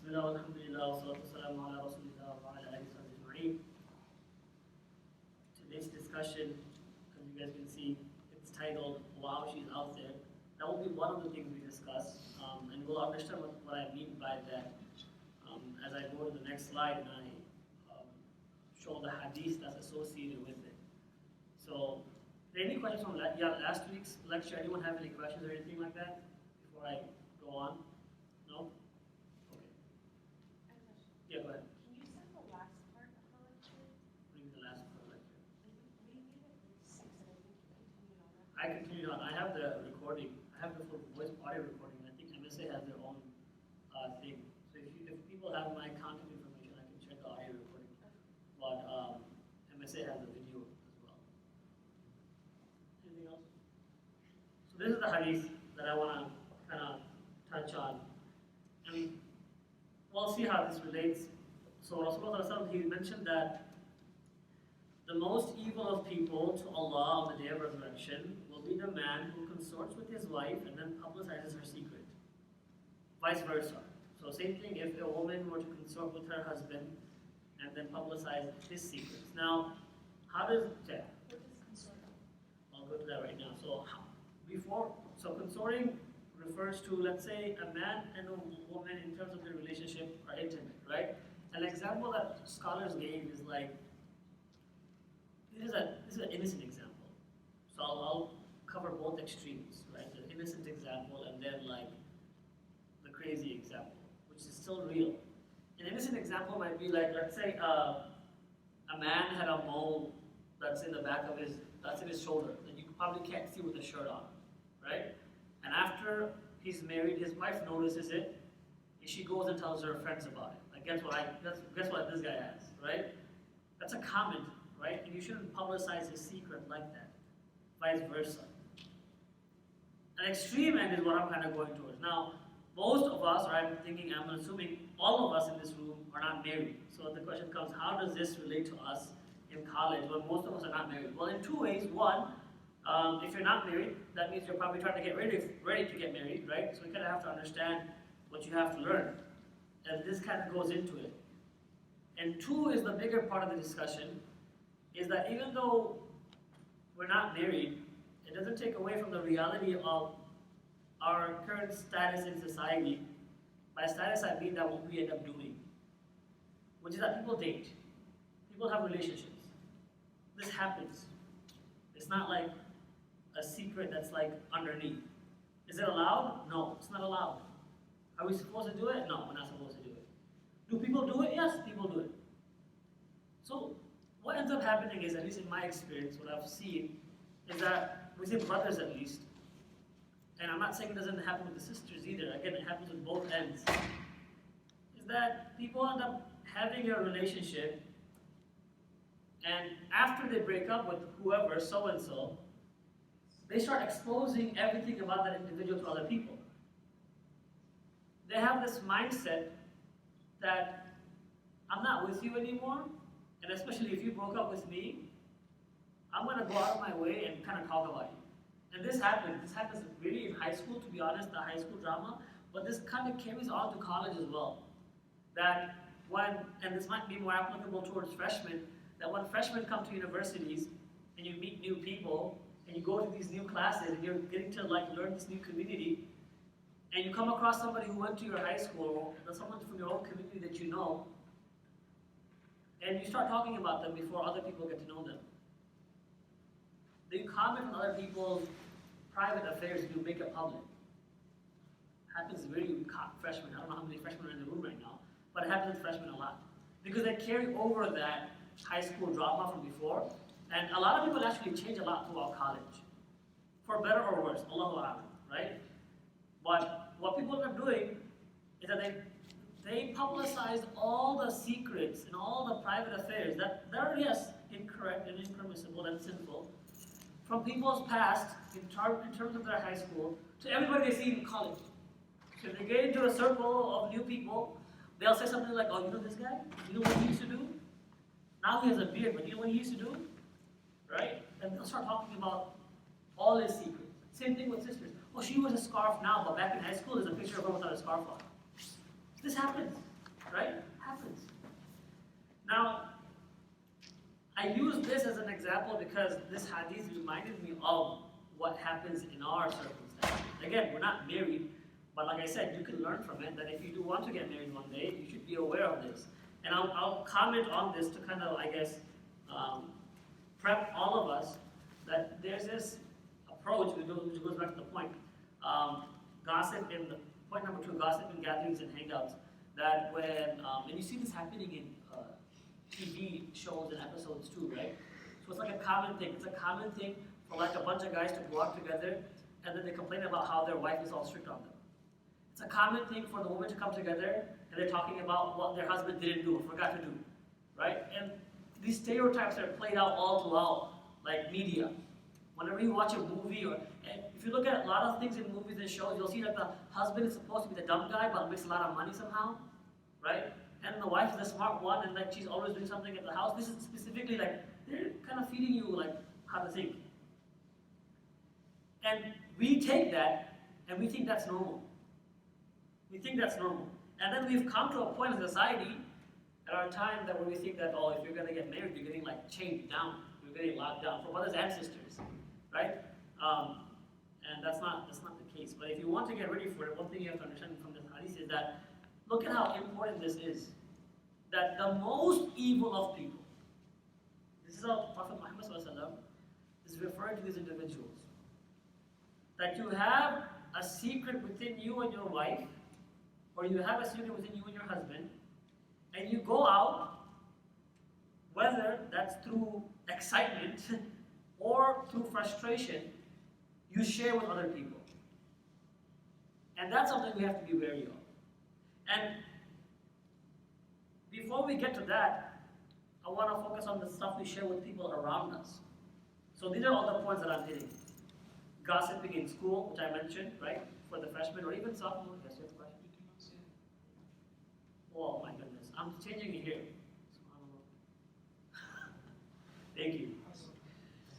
Bismillah, alhamdulillah, wa salatu wassalamu ala rasulillah wa ala alihi wa ajma'in. Today's discussion, as you guys can see, it's titled, Wow, She's Out There. That will be one of the things we discuss, and we'll understand what I mean by that as I go to the next slide and I show the hadith that's associated with it. So, any questions from last week's lecture? Anyone have any questions or anything like that before I go on? No? Okay. I have a question. Yeah, go ahead. Can you send the last part of the lecture? Bring the last part lecture. We gave it like 6 and I think you continued on that. I continue on. I have the recording. I have the full voice audio recording. I think MSA has their own thing. So if people have my contact information, I can check the audio recording. But MSA has the video as well. Anything else? So this is the hadith that I want to kind of touch on. I mean, we'll see how this relates. So Rasulullah, he mentioned that the most evil of people to Allah on the day of resurrection will be the man who consorts with his wife and then publicizes her secret. Vice versa. So same thing if a woman were to consort with her husband and then publicize his secrets. Now, how does What is consortium? I'll go to that right now. So consorting refers to, let's say, a man and a woman in terms of their relationship are intimate, right? An example that scholars gave is like, this is an innocent example. So I'll cover both extremes, right? The innocent example and then like the crazy example, which is still real. An innocent example might be like, let's say a man had a mole that's in the back of that's in his shoulder, that you probably can't see with a shirt on, right? And after he's married, his wife notices it, and she goes and tells her friends about it. Like, guess what this guy has, right? That's a comment, right? And you shouldn't publicize his secret like that. Vice versa. An extreme end is what I'm kind of going towards. Now, most of us, or I'm assuming all of us in this room are not married. So the question comes, how does this relate to us in college when most of us are not married? Well, in two ways. One, if you're not married, that means you're probably trying to get ready to get married, right? So you kind of have to understand what you have to learn. And this kind of goes into it. And two is the bigger part of the discussion, is that even though we're not married, it doesn't take away from the reality of our current status in society. By status, I mean that what we end up doing, which is that people date, people have relationships. This happens. It's not like a secret that's like underneath. Is it allowed? No, it's not allowed. Are we supposed to do it? No, we're not supposed to do it. Do people do it? Yes, people do it. So what ends up happening is, at least in my experience, what I've seen, is that within brothers at least, and I'm not saying it doesn't happen with the sisters either, again, it happens with both ends, is that people end up having a relationship, and after they break up with whoever, so-and-so, they start exposing everything about that individual to other people. They have this mindset that I'm not with you anymore, and especially if you broke up with me, I'm going to go out of my way and kind of talk about you. And this happens really in high school, to be honest, the high school drama, but this kind of carries on to college as well. That and this might be more applicable towards freshmen, that when freshmen come to universities and you meet new people and you go to these new classes and you're getting to like learn this new community, and you come across somebody who went to your high school or someone from your own community that you know, and you start talking about them before other people get to know them. Then you comment on other people's private affairs and you make it public. Happens really with freshmen. I don't know how many freshmen are in the room right now, but it happens with freshmen a lot. Because they carry over that high school drama from before, and a lot of people actually change a lot throughout college. For better or worse, Allahu A'lam, right? But what people end up doing is that they publicize all the secrets and all the private affairs that are, yes, incorrect and impermissible and sinful, from people's past in terms of their high school to everybody they see in college. So if they get into a circle of new people, they'll say something like, oh, you know this guy? You know what he used to do? Now he has a beard, but you know what he used to do? Right? And they'll start talking about all his secrets. Same thing with sisters. Oh, she wears a scarf now, but back in high school, there's a picture of her without a scarf on. This happens. right? Happens. Now, I use this as an example because this hadith reminded me of what happens in our circumstance. Again, we're not married, but like I said, you can learn from it that if you do want to get married one day, you should be aware of this. And I'll comment on this to kind of, I guess, prep all of us that there's this approach, which goes back to the point, gossip in the, point number 2, gossip in gatherings and hangouts, that when, and you see this happening in TV shows and episodes too, right? So it's like a common thing. It's a common thing for like a bunch of guys to go out together and then they complain about how their wife is all strict on them. It's a common thing for the women to come together and they're talking about what their husband didn't do or forgot to do, right? And these stereotypes are played out all throughout, like media. Whenever you watch a movie, or and if you look at a lot of things in movies and shows, you'll see that the husband is supposed to be the dumb guy but makes a lot of money somehow, right? And the wife is the smart one, and like she's always doing something at the house. This is specifically like they're kind of feeding you like how to think. And we take that and we think that's normal. We think that's normal. And then we've come to a point in society at our time that where we think that, oh, if you're gonna get married, you're getting like chained down, you're getting locked down for brothers and sisters, right? And that's not the case. But if you want to get ready for it, one thing you have to understand from this hadith is that look at how important this is. That the most evil of people, this is how Prophet Muhammad is referring to these individuals. That you have a secret within you and your wife, or you have a secret within you and your husband, and you go out, whether that's through excitement or through frustration, you share with other people. And that's something we have to be wary of. And before we get to that, I want to focus on the stuff we share with people around us. So these are all the points that I'm hitting. Gossiping in school, which I mentioned, right? For the freshmen or even sophomore. Yes, you have a question? Oh my goodness. I'm changing it here. Thank you.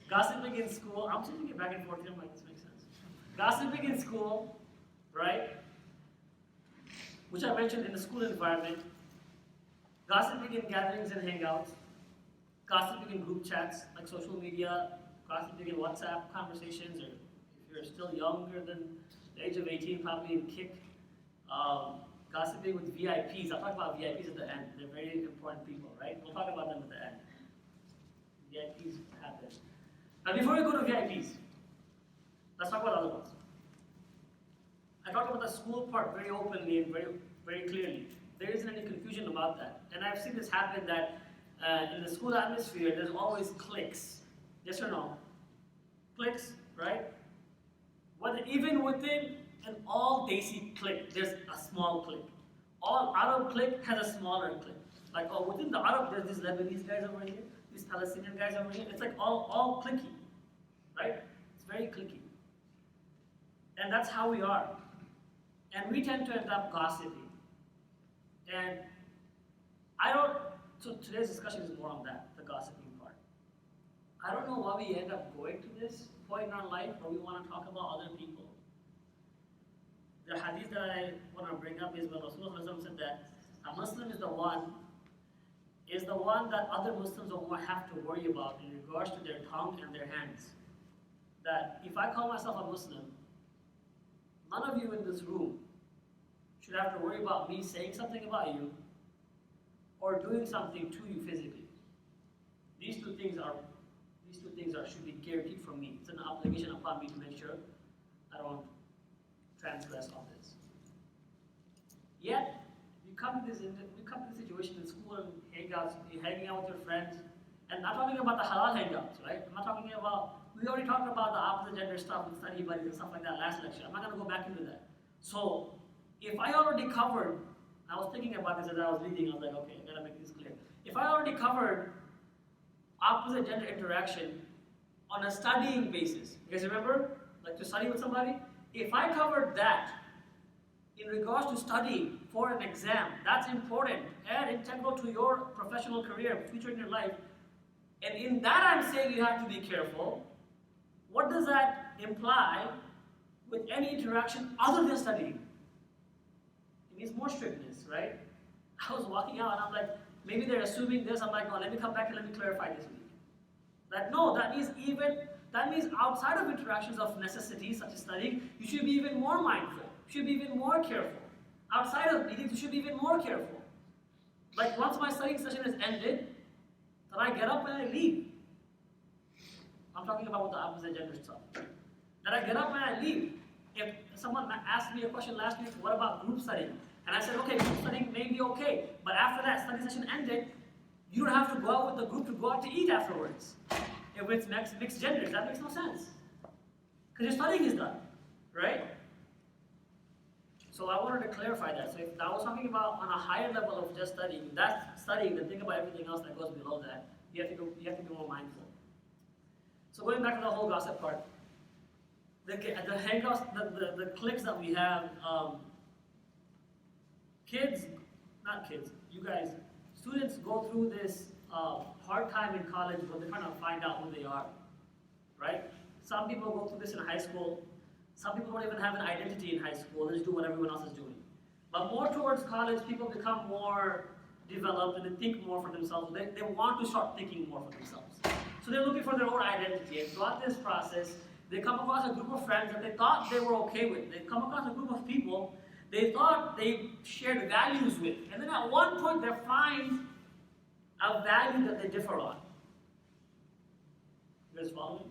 Gossiping in school. I'm changing it back and forth here. I'm like, this makes sense. Gossiping in school, right? Which I mentioned in the school environment. Gossiping in gatherings and hangouts. Gossiping in group chats, like social media. Gossiping in WhatsApp conversations, or if you're still younger than the age of 18, probably in Kick. Gossiping with VIPs. I'll talk about VIPs at the end. They're very important people, right? We'll talk about them at the end. VIPs happen. Now, before we go to VIPs, let's talk about other ones. I talked about the school part very openly and very clearly. There isn't any confusion about that. And I've seen this happen that in the school atmosphere, there's always cliques. Yes or no? Cliques, right? Even within an all Desi clique, there's a small clique. All Arab clique has a smaller clique. Like, oh, within the Arab, there's these Lebanese guys over here, these Palestinian guys over here. It's like all cliquey, right? It's very cliquey. And that's how we are. And we tend to end up gossiping. And so today's discussion is more on that, the gossiping part. I don't know why we end up going to this point in our life where we want to talk about other people. The hadith that I want to bring up is when Rasulullah said that a Muslim is the one that other Muslims don't have to worry about in regards to their tongue and their hands. That if I call myself a Muslim, none of you in this room should have to worry about me saying something about you or doing something to you physically. These two things should be guaranteed from me. It's an obligation upon me to make sure I don't transgress on this. Yet, you come to this situation in school and hangouts, you're hanging out with your friends, and I'm not talking about the halal hangouts, right? I'm not talking about, we already talked about the opposite gender stuff with study buddies and stuff like that last lecture. I'm not going to go back into that. So, if I already covered, I was thinking about this as I was reading, I was like, okay, I gotta make this clear. If I already covered opposite gender interaction on a studying basis, you guys remember? Like to study with somebody? If I covered that in regards to studying for an exam, that's important and integral to your professional career, future in your life, and in that I'm saying you have to be careful, what does that imply with any interaction other than studying? It means more strictness, right? I was walking out and I'm like, maybe they're assuming this. I'm like, no, let me come back and let me clarify this week. That means outside of interactions of necessity, such as studying, you should be even more mindful. You should be even more careful. Outside of meetings, you should be even more careful. Like once my studying session is ended, then I get up and I leave. I'm talking about with the opposite gender stuff. Then I get up and I leave. If someone asked me a question last week, what about group studying? And I said, okay, group studying may be okay, but after that study session ended, you don't have to go out with the group to go out to eat afterwards. If it's mixed genders, that makes no sense. Because your studying is done, right? So I wanted to clarify that. So if I was talking about on a higher level of just studying, that's studying, then think about everything else that goes below that. You have to be more mindful. So going back to the whole gossip part, the hangouts, the cliques that we have, you guys, students go through this hard time in college when they're trying to find out who they are, right? Some people go through this in high school. Some people don't even have an identity in high school. They just do what everyone else is doing. But more towards college, people become more developed and they think more for themselves. They want to start thinking more for themselves. So they're looking for their own identity. And throughout this process, they come across a group of friends that they thought they were okay with. They come across a group of people they thought they shared values with. And then at one point they find a value that they differ on. You guys follow me?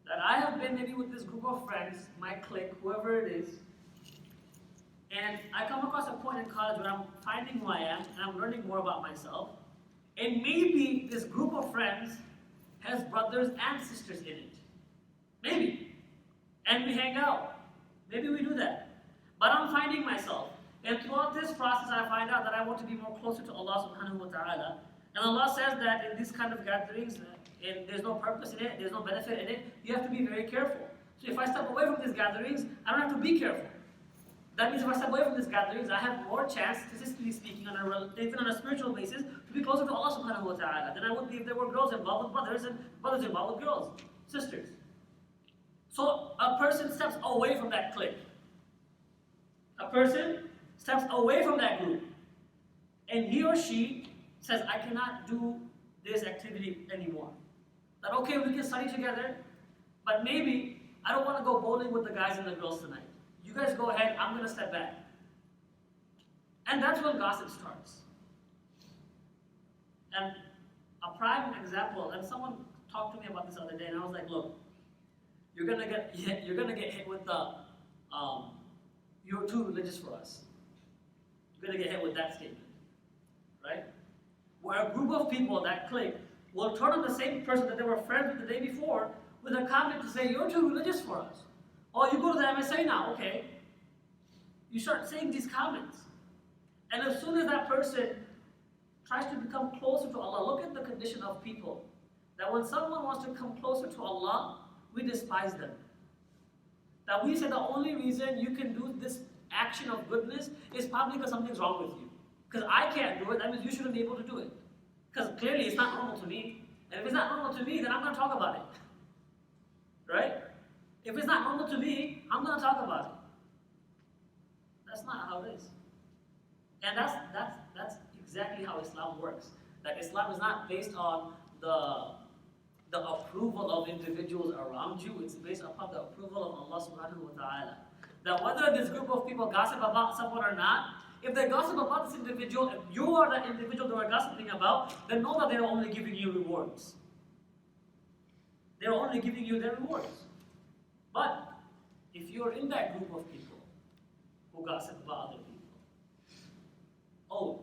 That I have been maybe with this group of friends, my clique, whoever it is, and I come across a point in college where I'm finding who I am and I'm learning more about myself. And maybe this group of friends has brothers and sisters in it. Maybe. And we hang out. Maybe we do that. But I'm finding myself. And throughout this process, I find out that I want to be more closer to Allah subhanahu wa ta'ala. And Allah says that in these kind of gatherings, and there's no purpose in it, there's no benefit in it, you have to be very careful. So if I step away from these gatherings, I don't have to be careful. That means if I step away from these gatherings, I have more chance, statistically speaking, even on a spiritual basis, to be closer to Allah subhanahu wa ta'ala than I would be if there were girls involved with brothers and brothers involved with girls, sisters. So a person steps away from that clique. A person steps away from that group. And he or she says, I cannot do this activity anymore. That okay, we can study together, but maybe I don't want to go bowling with the guys and the girls tonight. You guys go ahead, I'm going to step back. And that's when gossip starts. And a prime example, and someone talked to me about this the other day, and I was like, look, you're gonna get hit with the you're too religious for us. You're gonna get hit with that statement. Right? Where a group of people, that clique, will turn on the same person that they were friends with the day before with a comment to say, you're too religious for us. Oh, you go to the MSA now, okay. You start saying these comments. And as soon as that person tries to become closer to Allah, look at the condition of people. That when someone wants to come closer to Allah, we despise them. That we say the only reason you can do this action of goodness is probably because something's wrong with you. Because I can't do it, that means you shouldn't be able to do it. Because clearly it's not normal to me. And if it's not normal to me, then I'm going to talk about it. Right? If it's not normal to me, I'm going to talk about it. That's not how it is. And that's exactly how Islam works. That Islam is not based on the approval of individuals around you, it's based upon the approval of Allah subhanahu wa ta'ala. That whether this group of people gossip about someone or not, if they gossip about this individual, if you are that individual they are gossiping about, then know that they're only giving you rewards. They're only giving you their rewards. But if you're in that group of people who gossip about other people, oh,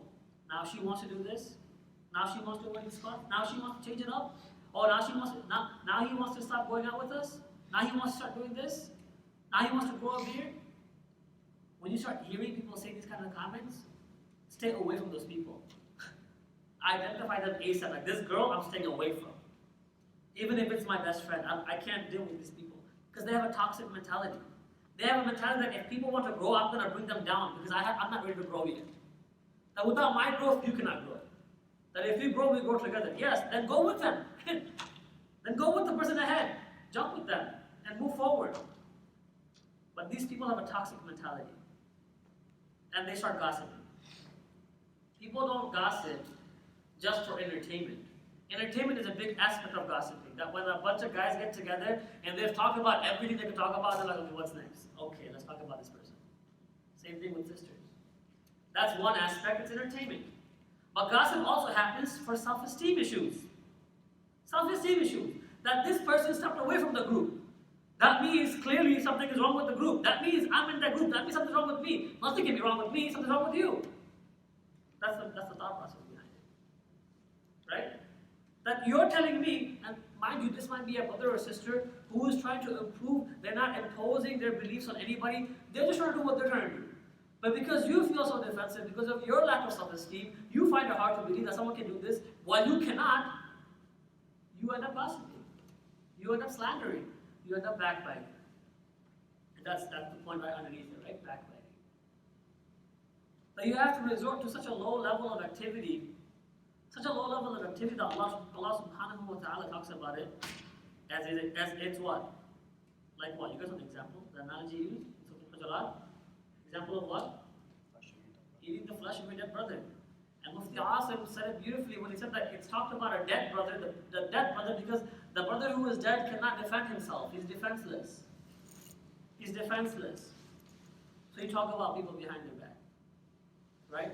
now she wants to do this, now she wants to wear this scarf, now she wants to change it up, oh, now he wants to stop going out with us, now he wants to start doing this, now he wants to grow a beard. When you start hearing people say these kind of comments, stay away from those people. Identify them ASAP. Like this girl, I'm staying away from. Even if it's my best friend, I can't deal with these people. Because they have a toxic mentality. They have a mentality that if people want to grow, I'm going to bring them down because I'm not ready to grow yet. That without my growth, you cannot grow. That if we grow together. Yes, then go with them. Then go with the person ahead. Jump with them and move forward. But these people have a toxic mentality. And they start gossiping. People don't gossip just for entertainment. Entertainment is a big aspect of gossiping. That when a bunch of guys get together and they've talked about everything they can talk about, they're like, okay, what's next? Okay, let's talk about this person. Same thing with sisters. That's one aspect, it's entertainment. But gossip also happens for self-esteem issues. Self-esteem issues. That this person stepped away from the group. That means clearly something is wrong with the group. That means I'm in that group. That means something's wrong with me. Nothing can be wrong with me, something's wrong with you. That's the thought process behind it. Right? That you're telling me, and mind you, this might be a brother or sister who is trying to improve. They're not imposing their beliefs on anybody. They're just trying to do what they're trying to do. But because you feel so defensive, because of your lack of self-esteem, you find it hard to believe that someone can do this while you cannot, you end up gossiping. You end up slandering. You end up backbiting. And that's the point right underneath it, right? Backbiting. That you have to resort to such a low level of activity, that Allah subhanahu wa ta'ala talks about it as it's what? Like what? You guys have an example? The analogy used in Surah Al-Hujurat? Example of what? Eating the flesh of your dead brother. And Mufti Asim said it beautifully when he said that it's talked about a dead brother, the dead brother, because the brother who is dead cannot defend himself. He's defenseless. He's defenseless. So you talk about people behind their back. Right?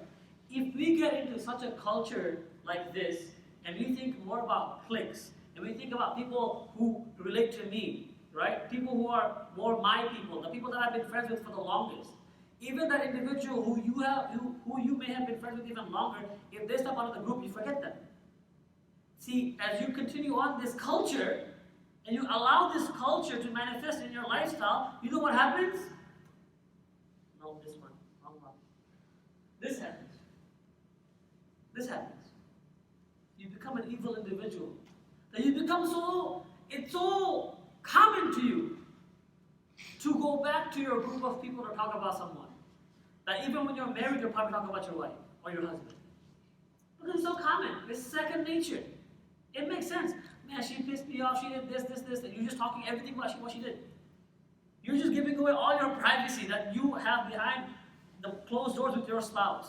If we get into such a culture like this, and we think more about cliques, and we think about people who relate to me, right? People who are more my people, the people that I've been friends with for the longest. Even that individual who you may have been friends with even longer, if they step out of the group, you forget them. See, as you continue on this culture, and you allow this culture to manifest in your lifestyle, you know what happens? No, this one, wrong one. This happens. This happens. You become an evil individual. That you become it's so common to you to go back to your group of people to talk about someone. That even when you're married, you're probably talking about your wife or your husband. Because it's so common. It's second nature. It makes sense. Man, she pissed me off, she did this. And you're just talking everything about what she did. You're just giving away all your privacy that you have behind the closed doors with your spouse.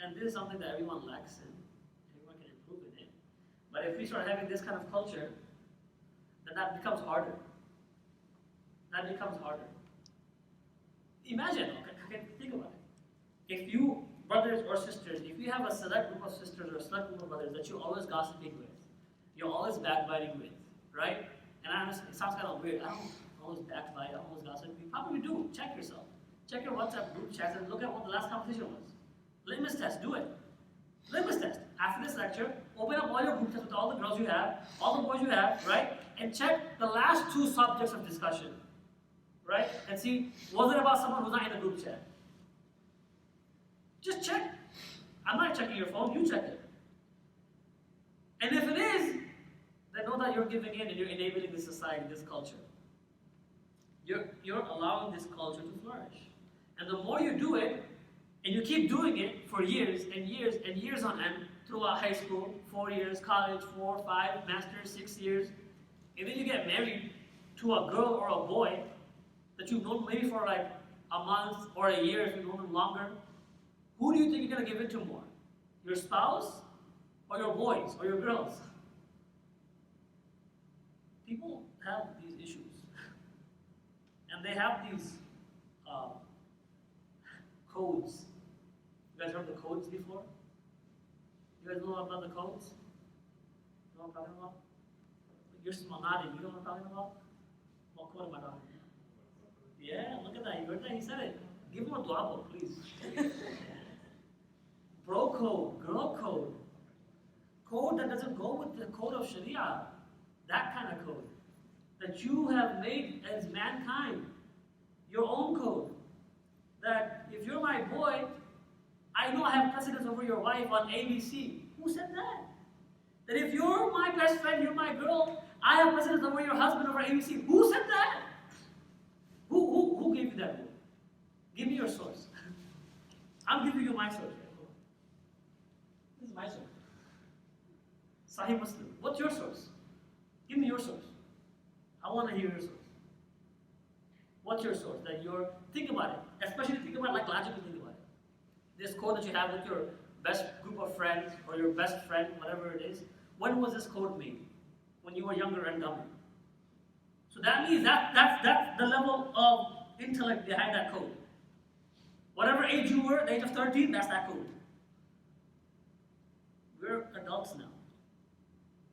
And this is something that everyone lacks in. Everyone can improve in it. But if we start having this kind of culture, then that becomes harder. That becomes harder. Imagine, okay, think about it. If you, brothers or sisters, if you have a select group of sisters or a select group of brothers that you're always gossiping with, you're always backbiting with, right? And I understand, it sounds kind of weird. I don't always backbite, I don't always gossip. You probably do. Check yourself. Check your WhatsApp group chats and look at what the last conversation was. Litmus test, do it. Litmus test. After this lecture, open up all your group chats with all the girls you have, all the boys you have, right? And check the last two subjects of discussion, right? And see, was it about someone who's not in the group chat? Just check. I'm not checking your phone, you check it. And if it is, then know that you're giving in and you're enabling this society, this culture. You're allowing this culture to flourish. And the more you do it, and you keep doing it for years and years and years on end, throughout high school, 4 years, college, 4, 5, master's, 6 years, and then you get married to a girl or a boy that you've known maybe for like a month or a year if you've known them longer, who do you think you're going to give it to more? Your spouse or your boys or your girls? People have these issues. And they have these codes. You guys heard the codes before? You guys know about the codes? You know what I'm talking about? You're nodding. You know what I'm talking about? What code am I talking about? Yeah, look at that. You heard that? He said it. Give him a dua, please. Bro code, girl code. Code that doesn't go with the code of Sharia. That kind of code. That you have made as mankind. Your own code. That if you're my boy, I know I have precedence over your wife on ABC. Who said that? That if you're my best friend, you're my girl, I have precedence over your husband over ABC. Who said that? Who gave you that rule? Give me your source. I'm giving you my source. This is my source. Sahih Muslim. What's your source? Give me your source. I want to hear your source. What's your source? That you're, think about it. Especially think about it like logically think about it. This code that you have with your best group of friends or your best friend, whatever it is, when was this code made? When you were younger and dumber. So that means that's the level of intellect behind that code. Whatever age you were, the age of 13, that's that code. We're adults now.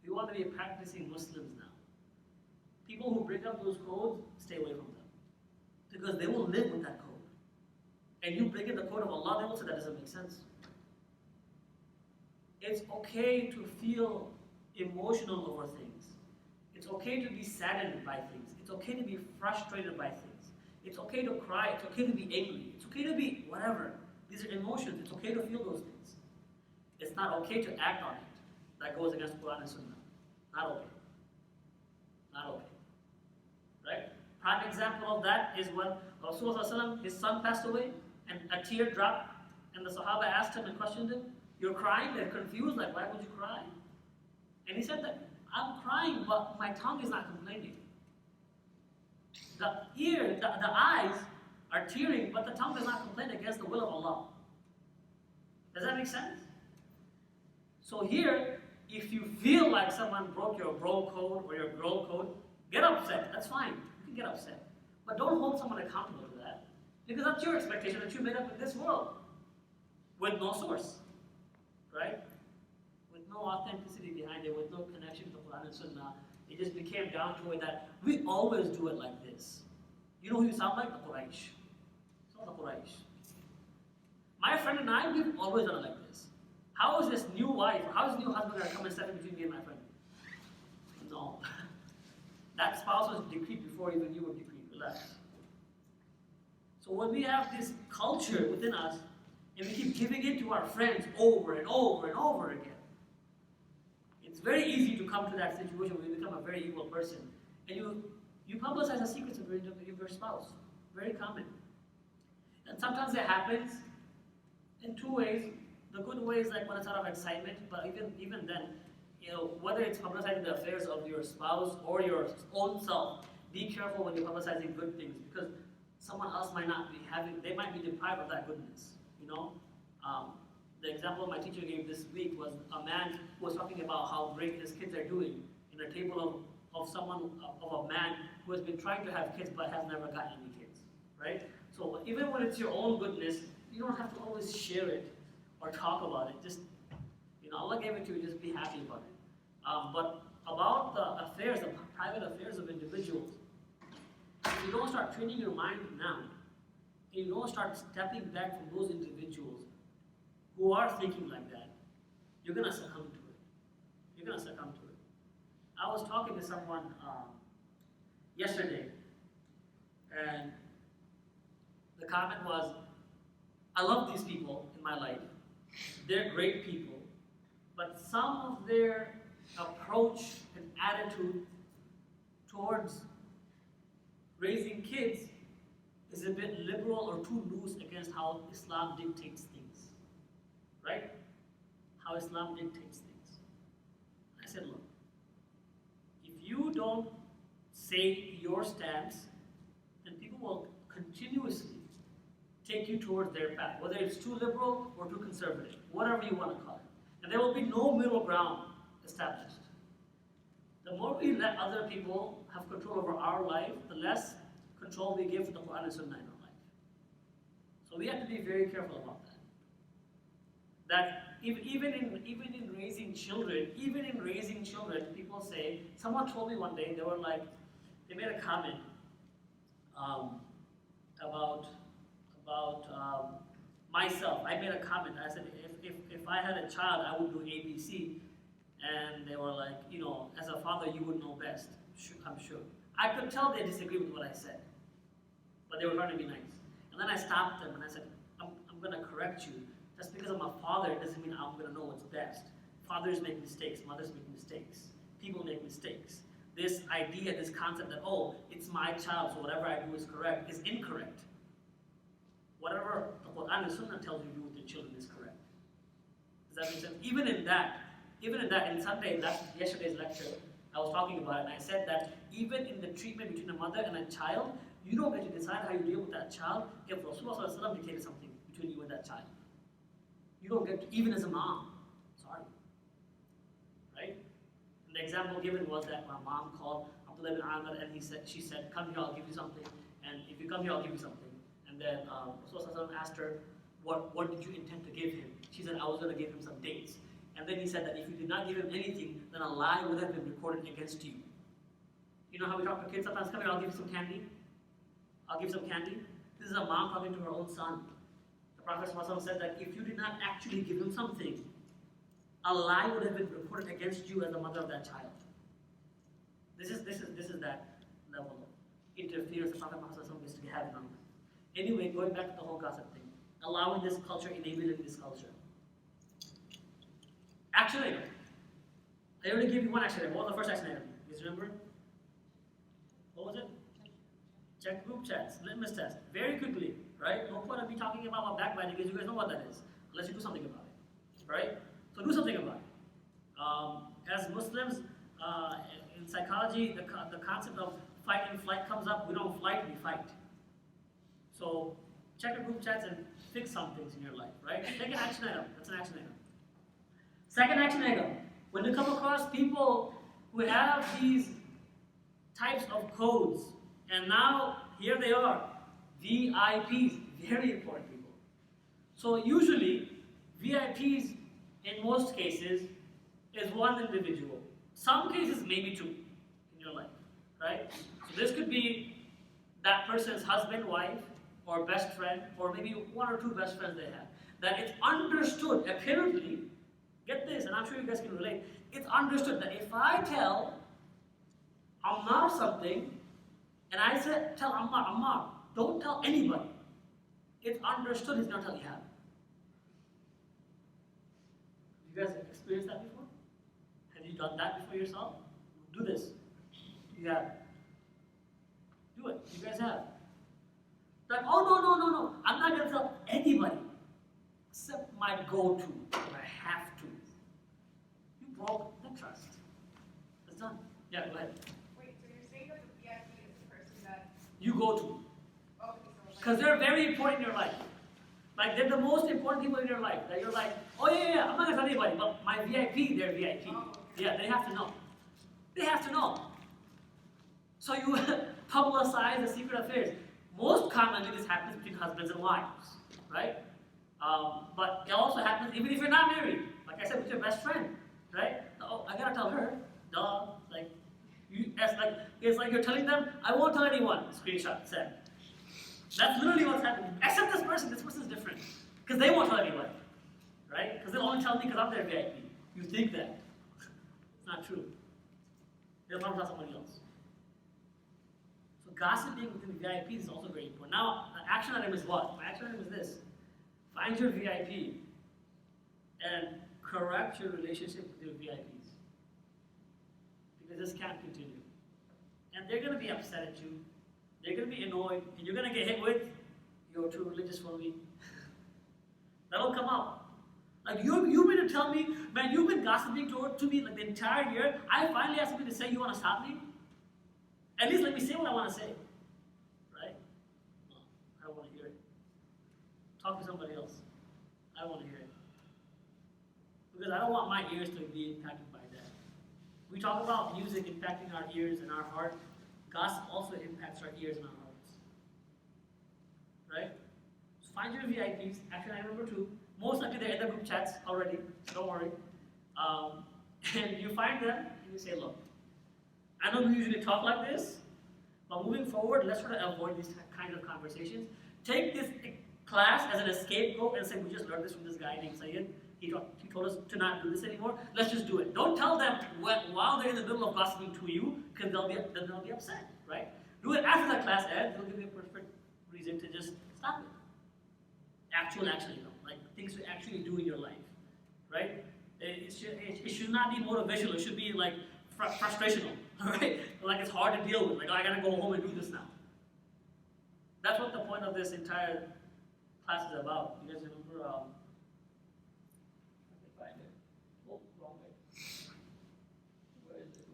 We want to be practicing Muslims now. People who bring up those codes, stay away from them. Because they will live with that code. And you bring in the code of Allah, they will say that doesn't make sense. It's okay to feel emotional over things. It's okay to be saddened by things. It's okay to be frustrated by things. It's okay to cry. It's okay to be angry. It's okay to be whatever. These are emotions. It's okay to feel those things. It's not okay to act on it. That goes against Quran and Sunnah. Not okay. Not okay. Right? Prime example of that is when Rasulullah, his son passed away, and a tear dropped, and the Sahaba asked him and questioned him, "You're crying?" They're confused, like, why would you cry? And he said that, "I'm crying, but my tongue is not complaining." The eyes are tearing, but the tongue does not complain against the will of Allah. Does that make sense? So here, if you feel like someone broke your bro code or your girl code, get upset. That's fine. You can get upset. But don't hold someone accountable to that. Because that's your expectation that you made up in this world. With no source. Right? With no authenticity behind it, with no connection to Quran and Sunnah. It just became down to it that we always do it like this. You know who you sound like? The Quraysh. Sound the Quraysh. My friend and I, we've always done it like this. How is this new wife, or how is this new husband going to come and step in between me and my friend? No. That spouse was decreed before even you were decreed. Relax. So when we have this culture within us, and we keep giving it to our friends over and over and over again, it's very easy to come to that situation where you become a very evil person. And you publicize the secrets of your spouse. Very common. And sometimes it happens in two ways. The good way is like when it's out of excitement, but even then, whether it's publicizing the affairs of your spouse or your own self, be careful when you're publicizing good things, because someone else might not be they might be deprived of that goodness. The example my teacher gave this week was a man who was talking about how great his kids are doing in a table of a man who has been trying to have kids but has never gotten any kids, right? So even when it's your own goodness, you don't have to always share it or talk about it. Just, Allah gave it to you, just be happy about it. But about the affairs, the private affairs of individuals, if you don't start training your mind now, and you don't start stepping back from those individuals who are thinking like that, you're going to succumb to it. You're going to succumb to it. I was talking to someone yesterday, and the comment was, I love these people in my life. They're great people, but some of their approach and attitude towards raising kids is a bit liberal or too loose against how Islam dictates things. Right? How Islam dictates things. I said, look, if you don't say your stance, then people will continuously take you towards their path, whether it's too liberal or too conservative, whatever you want to call it. And there will be no middle ground established. The more we let other people have control over our life, the less control we give to the Quran and Sunnah in our life. So we have to be very careful about that. That even in raising children, people say, someone told me one day, they made a comment about myself. I made a comment. I said, if I had a child, I would do ABC. And they were like, as a father, you would know best. I'm sure. I could tell they disagree with what I said. But they were trying to be nice. And then I stopped them and I said, I'm going to correct you. Just because I'm a father, it doesn't mean I'm going to know what's best. Fathers make mistakes. Mothers make mistakes. People make mistakes. This idea, this concept that, it's my child, so whatever I do is correct, is incorrect. Whatever the Quran and Sunnah tells you to do with your children is correct. Does that make sense? Even in that, in yesterday's lecture, I was talking about it, and I said that even in the treatment between a mother and a child, you don't get to decide how you deal with that child if Rasulullah dictated something between you and that child. You don't get to, even as a mom. Sorry. Right? And the example given was that my mom called Abdullah ibn Amr and she said, come here, I'll give you something. And if you come here, I'll give you something. And then Rasulullah asked her, what did you intend to give him? She said, I was going to give him some dates. And then he said that if you did not give him anything, then a lie would have been recorded against you. You know how we talk to kids sometimes, come here, I'll give you some candy. I'll give you some candy. This is a mom talking to her own son. The Prophet said that if you did not actually give him something, a lie would have been reported against you as the mother of that child. This is that level of interference the Prophet used to have in our life. Anyway, going back to the whole gossip thing, allowing this culture, enabling this culture. Action item. I already gave you one action item. What was the first action item? You guys remember? What was it? Check group chats, litmus test. Very quickly, right? No point of me talking about backbiting because you guys know what that is. Unless you do something about it, right? So do something about it. As Muslims, in psychology, the concept of fight and flight comes up. We don't flight, we fight. So check your group chats and fix some things in your life, right? Take an action item. That's an action item. Second action item. When you come across people who have these types of codes, and now here they are, VIPs, very important people. So usually, VIPs in most cases is one individual. Some cases maybe two in your life, right? So this could be that person's husband, wife, or best friend, or maybe one or two best friends they have. That it's understood, apparently, get this, and I'm sure you guys can relate, it's understood that if I tell Ammar something, and I said, tell Ammar, don't tell anybody. It's understood he's going to tell you. You guys experienced that before? Have you done that before yourself? Do this. You have. Do it. You guys have. Like, oh, no. I'm not going to tell anybody except my go-to. I have to. You broke the trust. It's done. Yeah, go ahead. Wait, so you're saying that the VIP is the person that You go to. okay, so Because they're very important in your life. Like, they're the most important people in your life. That you're like, oh yeah, I'm not going to tell anybody, but my VIP, they're VIP. oh, okay. Yeah, they have to know. They have to know. So you publicize the secret affairs. Most commonly, this happens between husbands and wives, right? But it also happens even if you're not married. Like I said, with your best friend, right? Oh, I gotta tell her. Duh. Like, it's like you're telling them, I won't tell anyone. Screenshot, send. That's literally what's happening. Except this person's different. Because they won't tell anybody, right? Because they'll only tell me because I'm their VIP. You think that. It's not true. They'll probably tell somebody else. So gossiping within VIPs is also very important. Now, the action item is what? My action item is this. Find your VIP and correct your relationship with your VIPs. Because this can't continue. And they're going to be upset at you. They're going to be annoyed. And you're going to get hit with, you're too religious for me. That'll come out. Like, you mean to tell me, man, you've been gossiping to me like the entire year. I finally have something to say. You want to stop me? At least let me say what I want to say. Right? No, I don't want to hear it. Talk to somebody else. I don't want to hear it. Because I don't want my ears to be impacted by that. We talk about music impacting our ears and our heart. Gossip also impacts our ears and our hearts. Right? So find your VIPs. Action item number 2. Most likely they're in the group chats already, so don't worry. And you find them and you say, look, I know we usually talk like this, but moving forward, let's try to avoid these kind of conversations. Take this class as an scapegoat and say, we just learned this from this guy named Sayyid. He told us to not do this anymore. Let's just do it. Don't tell them while they're in the middle of gossiping to you, because they'll be upset, right? Do it after the class ends. They'll give you a perfect reason to just stop it. Actual action, like things to actually do in your life, right? It should not be motivational. It should be like frustrational, right? Like it's hard to deal with. Like, oh, I gotta go home and do this now. That's what the point of this entire class is about. You guys remember? I can find it. Oh, wrong way. Where is it?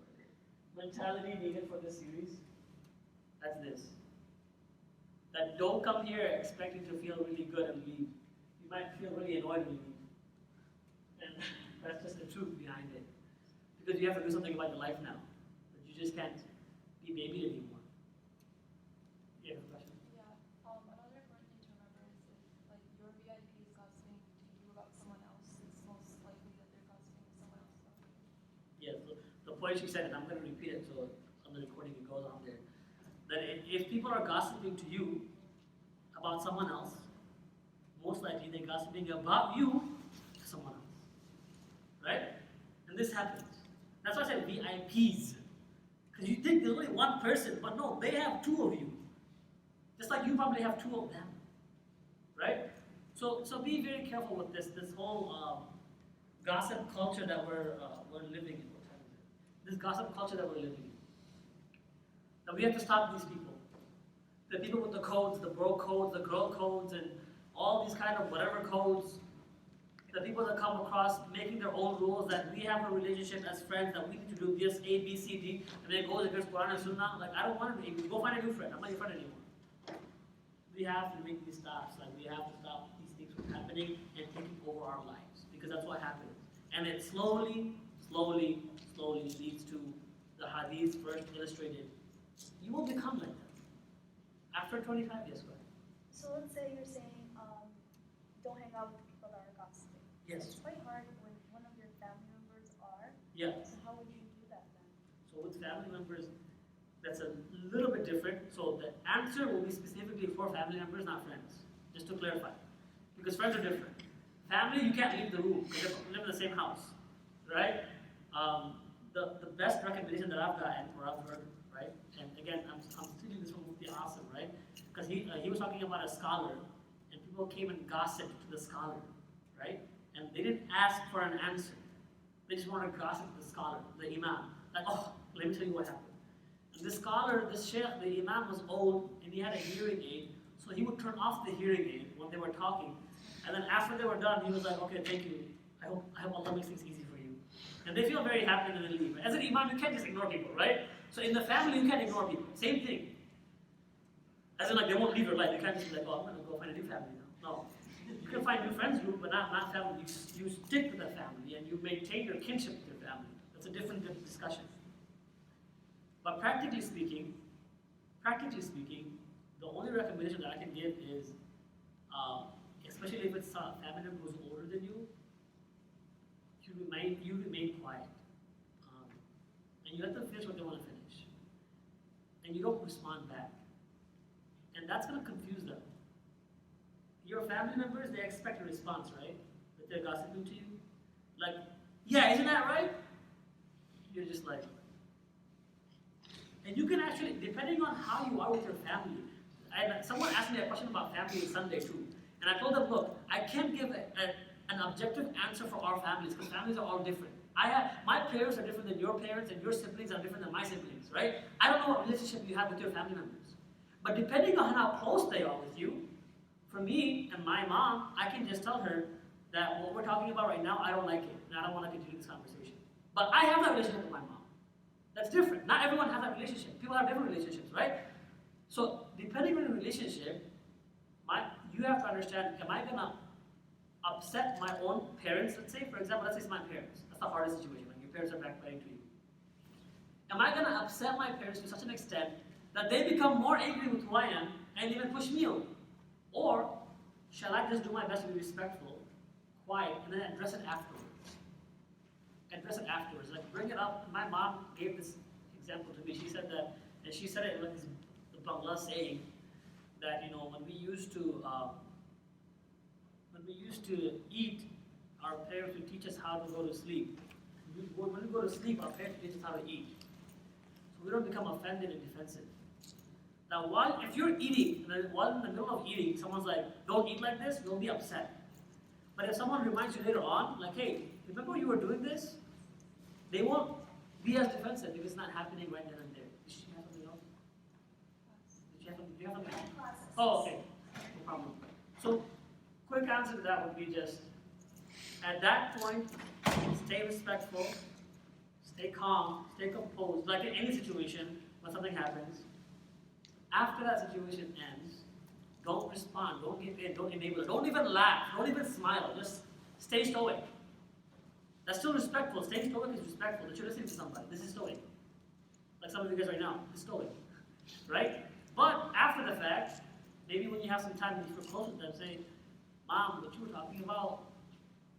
Mentality needed for this series. That's this. That don't come here expecting to feel really good and leave. You might feel really annoyed when you leave. because you have to do something about your life now. But you just can't be baby anymore. You have a question? Yeah. Another important thing to remember is if like your VIP is gossiping to you about someone else, it's most likely that they're gossiping to someone else about you. Yeah, so the point she said, and I'm going to repeat it so on the recording it goes on there, that if people are gossiping to you about someone else, most likely they're gossiping about you to someone else. Right? And this happens. That's why I said VIPs. Because you think there's only one person, but no, they have two of you. Just like you probably have two of them. Right? So be very careful with this whole gossip culture that we're living in. What time is it? This gossip culture that we're living in. Now we have to stop these people. The people with the codes, the bro codes, the girl codes, and all these kind of whatever codes. The people that come across making their own rules that we have a relationship as friends, that we need to do this A, B, C, D, and then it goes against Quran and Sunnah. Like, I don't want to be. Go find a new friend. I'm not your friend anymore. We have to make these stops. Like, we have to stop these things from happening and taking over our lives, because that's what happens. And it slowly leads to the hadith first illustrated. You will become like that. After 25 years, go ahead. So let's say you're saying, don't hang out with people that are gossiping. Yes. It's quite hard when one of your family members are. Yeah. So how would you do that then? So with family members, that's a little bit different. So the answer will be specifically for family members, not friends. Just to clarify. Because friends are different. Family, you can't leave the room because you live in the same house. Right? The best recommendation that I've gotten, or I've heard, right? And again, I'm stealing this from Mufti Asim, right? Because he was talking about a scholar, and people came and gossiped to the scholar, right? And they didn't ask for an answer. They just wanted to gossip to the scholar, the imam. Like, oh, let me tell you what happened. And this scholar, this sheikh, the imam was old, and he had a hearing aid, so he would turn off the hearing aid when they were talking. And then after they were done, he was like, okay, thank you. I hope Allah makes things easy for you. And they feel very happy and then they leave. As an imam, you can't just ignore people, right? So in the family, you can't ignore people. Same thing. As in, like, they won't leave your life. You can't just be like, oh, I'm going to go find a new family now. No. You can find new friends group, but not family. You stick to that family and you maintain your kinship with your family. That's a different discussion. But practically speaking, the only recommendation that I can give is, especially if it's a family member who's older than you, you remain quiet. And you let them finish what they want to finish. And you don't respond back. And that's going to confuse them. Your family members, they expect a response, right? That they're gossiping to you. Like, yeah, isn't that right? You're just like, and you can actually, depending on how you are with your family, someone asked me a question about family on Sunday too. And I told them, look, I can't give an objective answer for our families because families are all different. My parents are different than your parents, and your siblings are different than my siblings, right? I don't know what relationship you have with your family members. But depending on how close they are with you, for me and my mom, I can just tell her that what we're talking about right now, I don't like it, and I don't want to continue this conversation. But I have that relationship with my mom. That's different. Not everyone has that relationship. People have different relationships, right? So depending on your relationship, you have to understand, am I going to upset my own parents, let's say? For example, let's say it's my parents. That's the hardest situation, when your parents are backbiting to you. Am I going to upset my parents to such an extent that they become more angry with who I am and even push me over? Or shall I just do my best to be respectful, quiet, and then address it afterwards? Like bring it up. My mom gave this example to me. She said that, and she said it like this Bangla saying that, you know, when we used to eat, our parents would teach us how to go to sleep. When we go to sleep, our parents teach us how to eat, so we don't become offended and defensive. Now, if you're eating, and while in the middle of eating, someone's like, don't eat like this, you'll be upset. But if someone reminds you later on, like, hey, remember you were doing this? They won't be as defensive if it's not happening right then and there. Did you have something else? Do you have something else? Oh, okay. No problem. So, quick answer to that would be just, at that point, stay respectful, stay calm, stay composed, like in any situation when something happens. After that situation ends, don't respond, don't give in, don't enable it, don't even laugh, don't even smile, just stay stoic. That's still respectful. Staying stoic is respectful. That you're listening to somebody. This is stoic. Like some of you guys right now, this is stoic. Right? But after the fact, maybe when you have some time and you feel close with them, say, Mom, what you were talking about,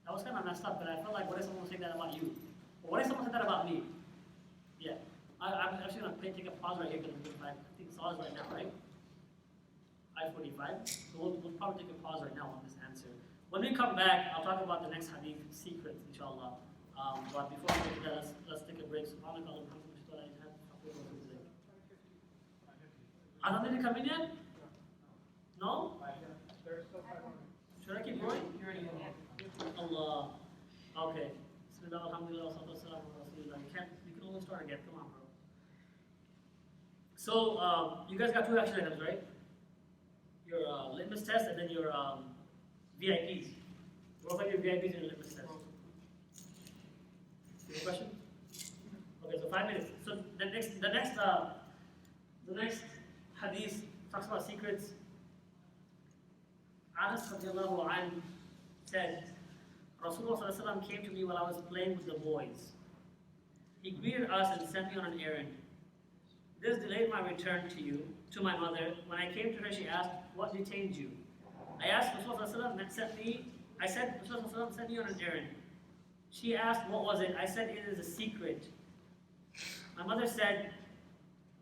that was kind of messed up, but I felt like, what if someone was saying that about you? Or what if someone said that about me? Yeah. I'm actually going to take a pause right here because I think it's all right now, right? I-45. So we'll probably take a pause right now on this answer. When we come back, I'll talk about the next hadith secret, inshallah. But before we get to that, let's take a break. SubhanAllah, didn't come in yet? No? Should I keep going? Allah. Okay. Bismillah, alhamdulillah, salatu wassalamu ala rasulillah. You can only start again. Come on, bro. So, you guys got two action items, right? Your litmus test and then your VIPs. What about your VIPs and your litmus test? Any question? Okay, so 5 minutes. So the next hadith talks about secrets. Anas radiallahu anhu said, Rasulullah sallallahu alaihi wasallam came to me while I was playing with the boys. He greeted us and sent me on an errand. This delayed my return to my mother. When I came to her, she asked, what detained you? I asked Rasulullah sallallahu alaihi wasallam, I said, Rasulullah sallallahu alaihi wasallam sent me on an errand. She asked, what was it? I said, it is a secret. My mother said,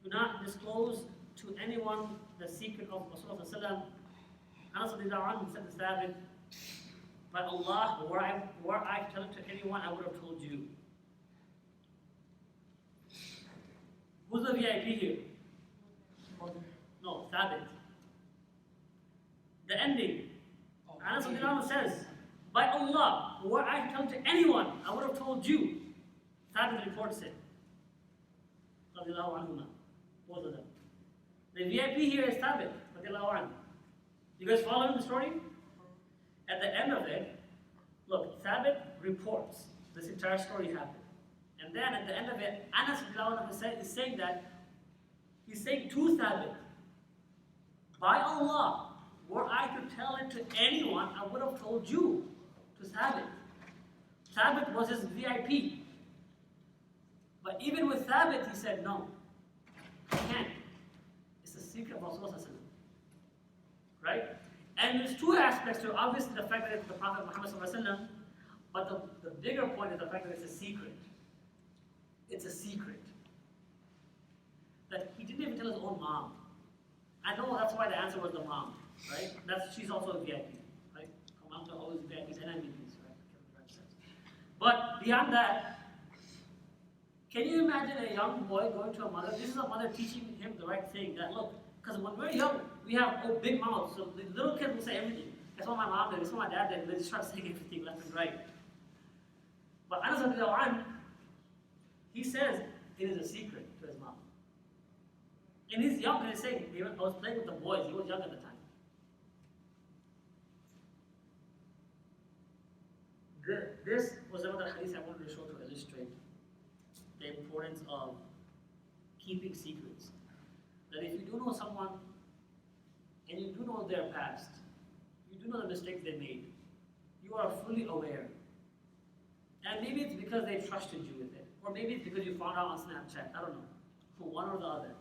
do not disclose to anyone the secret of Rasulullah sallallahu alaihi wasallam. Anas radiallahu anhu said to Thabit, by Allah, were I to tell it to anyone, I would have told you. Who's the VIP here? No, Thabit. The ending. Anas radiallahu anhu says, by Allah, were I to tell it to anyone, I would have told you. Thabit reports it. Radiallahu anhu. Both of them. The VIP here is Thabit. Radiallahu anhu. You guys following the story? At the end of it, look, Thabit reports this entire story happened. And then at the end of it, Anas is saying that, he's saying to Thabit, by Allah, were I to tell it to anyone, I would have told you. To Thabit. Thabit was his VIP. But even with Thabit, he said, no, I can't. It's the secret of Rasulullah. Right? And there's two aspects to it. Obviously, the fact that it's the Prophet Muhammad, but the bigger point is the fact that it's a secret. It's a secret. That he didn't even tell his own mom. I know that's why the answer was the mom, right? She's also a VIP, right? Moms are always VIPs and MVPs, right? But beyond that, can you imagine a young boy going to a mother? This is a mother teaching him the right thing. That look, because when we're young, we have big mouths, so the little kids will say everything. That's what my mom did. That's what my dad did. They just start saying everything left and right. But Anas radiallahu anhu, he says it is a secret to his mom. And he's young, and he's saying, I was playing with the boys. He was young at the time. This was another hadith I wanted to show to illustrate the importance of keeping secrets. That if you do know someone, and you do know their past, you do know the mistakes they made, you are fully aware. And maybe it's because they trusted you with it, or maybe it's because you found out on Snapchat, I don't know, for one or the other.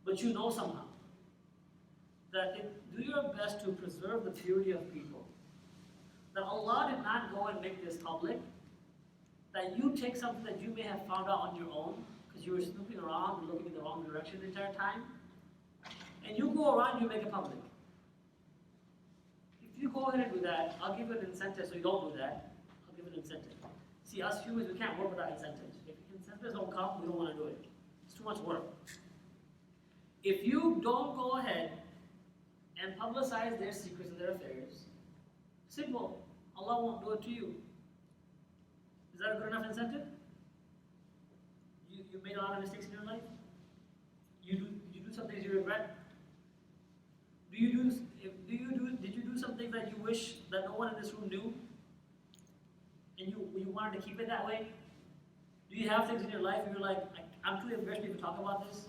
But you know somehow that do your best to preserve the purity of people. That Allah did not go and make this public. That you take something that you may have found out on your own, because you were snooping around and looking in the wrong direction the entire time, and you go around and you make it public. If you go ahead and do that, I'll give you an incentive so you don't do that. I'll give you an incentive. See, us humans, we can't work without incentives. If incentives don't come, we don't want to do it. It's too much work. If you don't go ahead and publicize their secrets and their affairs, simple, Allah won't do it to you. Is that a good enough incentive? You made a lot of mistakes in your life? You do some things you regret? Did you do some things that you wish that no one in this room knew? And you wanted to keep it that way? Do you have things in your life where you're like, I'm too embarrassed to even talk about this?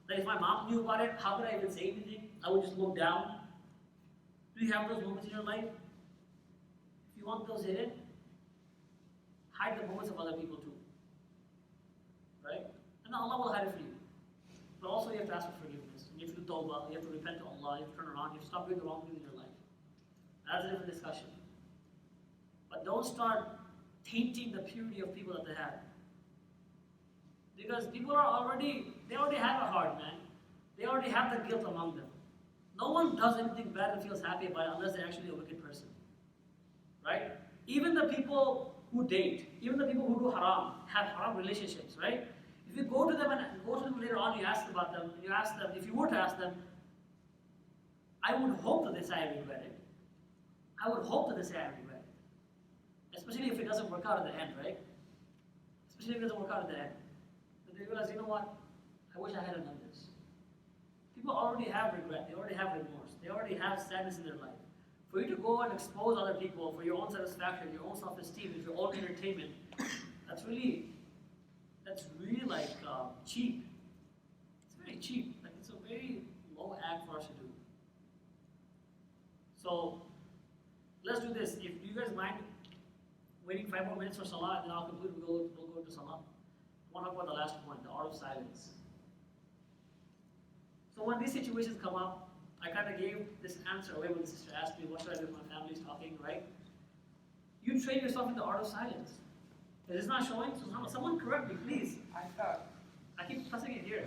That if my mom knew about it, how could I even say anything? I would just look down. Do you have those moments in your life? If you want those hidden, hide the moments of other people too. Right? And Allah will hide it for you. But also you have to ask for forgiveness. You have to do tawbah, you have to repent to Allah, you have to turn around, you have to stop doing the wrong things in your life. That's a different discussion. But don't start tainting the purity of people that they have. Because people they already have a heart, man. They already have the guilt among them. No one does anything bad and feels happy about it unless they're actually a wicked person. Right? Even the people who date, even the people who do haram, have haram relationships, right? If you go to them later on, you ask about them, if you were to ask them, I would hope that they say I regret it. I would hope that they say I regret it. Especially if it doesn't work out at the end, right? Especially if it doesn't work out at the end. But they realize, you know what? I wish I hadn't done this. People already have regret, they already have remorse, they already have sadness in their life. For you to go and expose other people for your own satisfaction, your own self-esteem, your own entertainment, that's really like cheap. It's very cheap. Like it's a very low act for us to do. So let's do this. If you guys mind waiting 5 more minutes for Salah, and then I'll conclude. We'll go to Salah. I want to talk about the last point, the art of silence. So when these situations come up, I kind of gave this answer away when the sister asked me, what should I do if my family's talking, right? You train yourself in the art of silence. Is this not showing? So someone correct me, please. I keep pressing it here.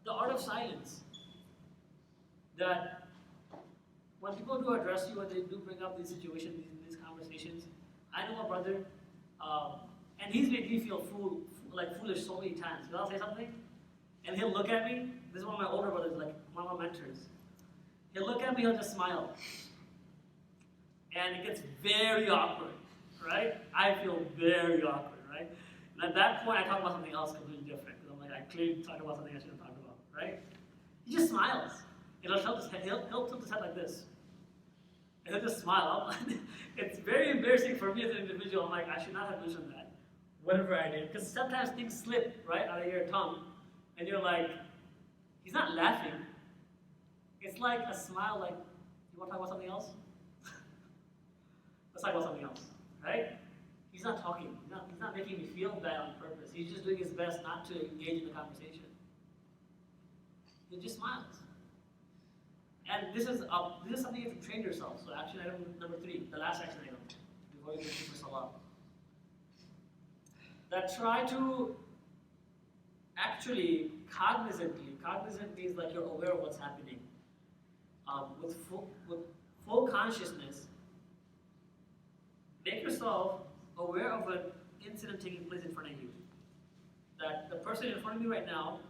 The art of silence. That when people do address you, when they do bring up these situations, these conversations, I know a brother, and he's made me feel foolish so many times. Will I say something? And he'll look at me. This is one of my older brothers, like one of my mentors. He'll look at me, he'll just smile. And it gets very awkward, right? I feel very awkward, right? And at that point, I talk about something else completely different. Because I'm like, I clearly talk about something I shouldn't talk about, right? He just smiles. And he'll tilt his head, he'll tilt his head like this. And he'll just smile. It's very embarrassing for me as an individual. I'm like, I should not have mentioned that. Whatever I did. Because sometimes things slip, right, out of your tongue. And you're like, he's not laughing. It's like a smile, like, you want to talk about something else? Let's talk about something else, right? He's not talking. He's not making me feel bad on purpose. He's just doing his best not to engage in the conversation. He just smiles. And this is something you have to train yourself. So action item number 3, the last action item, before you get to Salah. That try to actually cognizant means like you're aware of what's happening. With full consciousness, make yourself aware of an incident taking place in front of you. That the person in front of me right now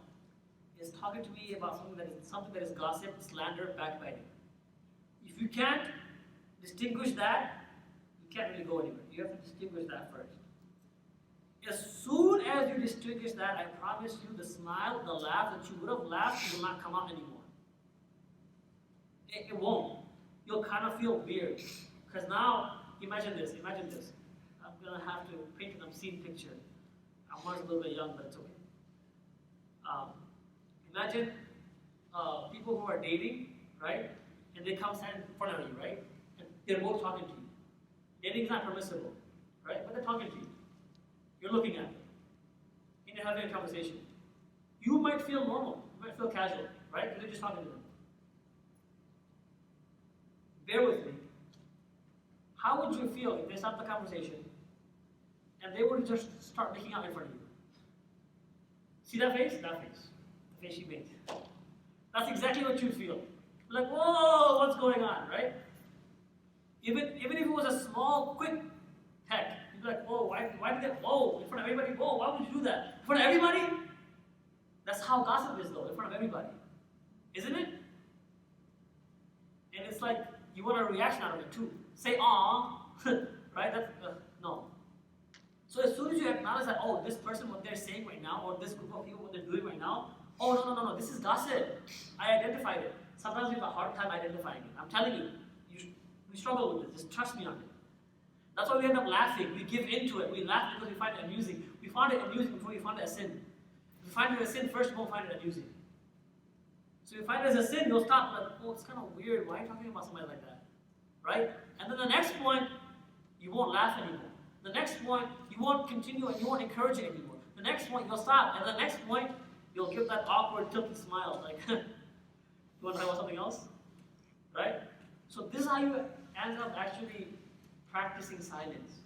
is talking to me about something that is gossip, slander, backbiting. If you can't distinguish that, you can't really go anywhere. You have to distinguish that first. As soon as you distinguish that, I promise you the smile, the laugh that you would have laughed will not come out anymore. It won't. You'll kind of feel weird. Because now, imagine this. I'm going to have to paint an obscene picture. I'm a little bit young, but it's okay. Imagine people who are dating, right? And they come stand in front of you, right? And they're both talking to you. Dating is not permissible, right? But they're talking to you. You're looking at them. And you're having a conversation. You might feel normal. You might feel casual, right? Because you're just talking to them. Bear with me. How would you feel if they stopped the conversation and they were to just start making out in front of you? See that face? That face. The face she made. That's exactly what you'd feel. Like, whoa, what's going on, right? Even if it was a small, quick peck, you'd be like, whoa, why did that, whoa, in front of everybody, whoa, why would you do that? In front of everybody? That's how gossip is though, in front of everybody. Isn't it? And it's like, you want a reaction out of it too. Say, aw, right? That's, no. So as soon as you acknowledge that, oh, this person, what they're saying right now, or this group of people, what they're doing right now, oh, no, this is gossip. I identified it. Sometimes we have a hard time identifying it. I'm telling you, we struggle with this. Just trust me on it. That's why we end up laughing. We give into it. We laugh because we find it amusing. We found it amusing before we found it a sin. If we find it a sin first, we won't find it amusing. So if you find it as a sin, you'll stop like, oh, it's kind of weird. Why are you talking about somebody like that? Right? And then the next point, you won't laugh anymore. The next point, you won't continue and you won't encourage it anymore. The next point, you'll stop. And the next point, you'll give that awkward, tilted smile. Like, you want to talk about something else? Right? So this is how you end up actually practicing silence.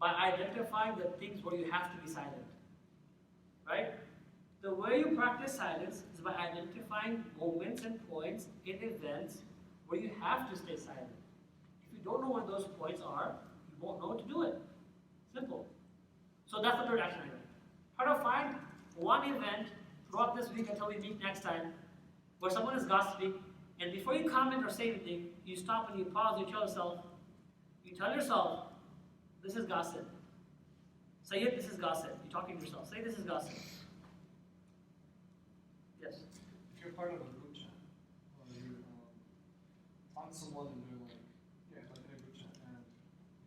By identifying the things where you have to be silent. Right? The way you practice silence is by identifying moments and points in events where you have to stay silent. If you don't know what those points are, you won't know what to do it. Simple. So that's the third action item. Try to find one event throughout this week until we meet next time where someone is gossiping, and before you comment or say anything, you stop and you pause, you tell yourself, this is gossip. Say it, this is gossip. You're talking to yourself. Say this is gossip. Yes? If you're part of a group chat, or you find someone and they're like, like in a group chat, and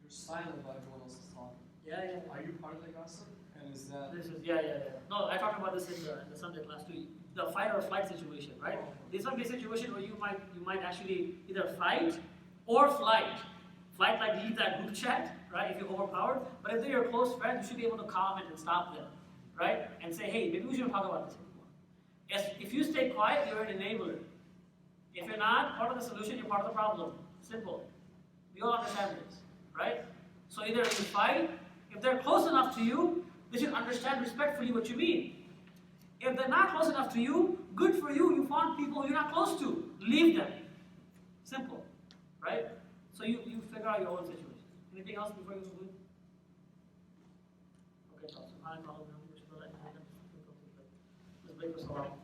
you're silent while everyone else is talking. Yeah. Are you part of the gossip? And is that... Yeah. No, I talked about this in the Sunday class too. The fight or flight situation, right? This might be a situation where you might actually either fight or flight. Flight, like leave that group chat, right? If you're overpowered. But if they're your close friend, you should be able to comment and stop them, right? And say, hey, maybe we shouldn't talk about this anymore. If you stay quiet, you're an enabler. If you're not part of the solution, you're part of the problem. Simple. We all understand this, right? So either you fight. If they're close enough to you, they should understand respectfully what you mean. If they're not close enough to you, good for you. You found people you're not close to. Leave them. Simple, right? So you figure out your own situation. Anything else before you conclude? Okay, so let's break for so long.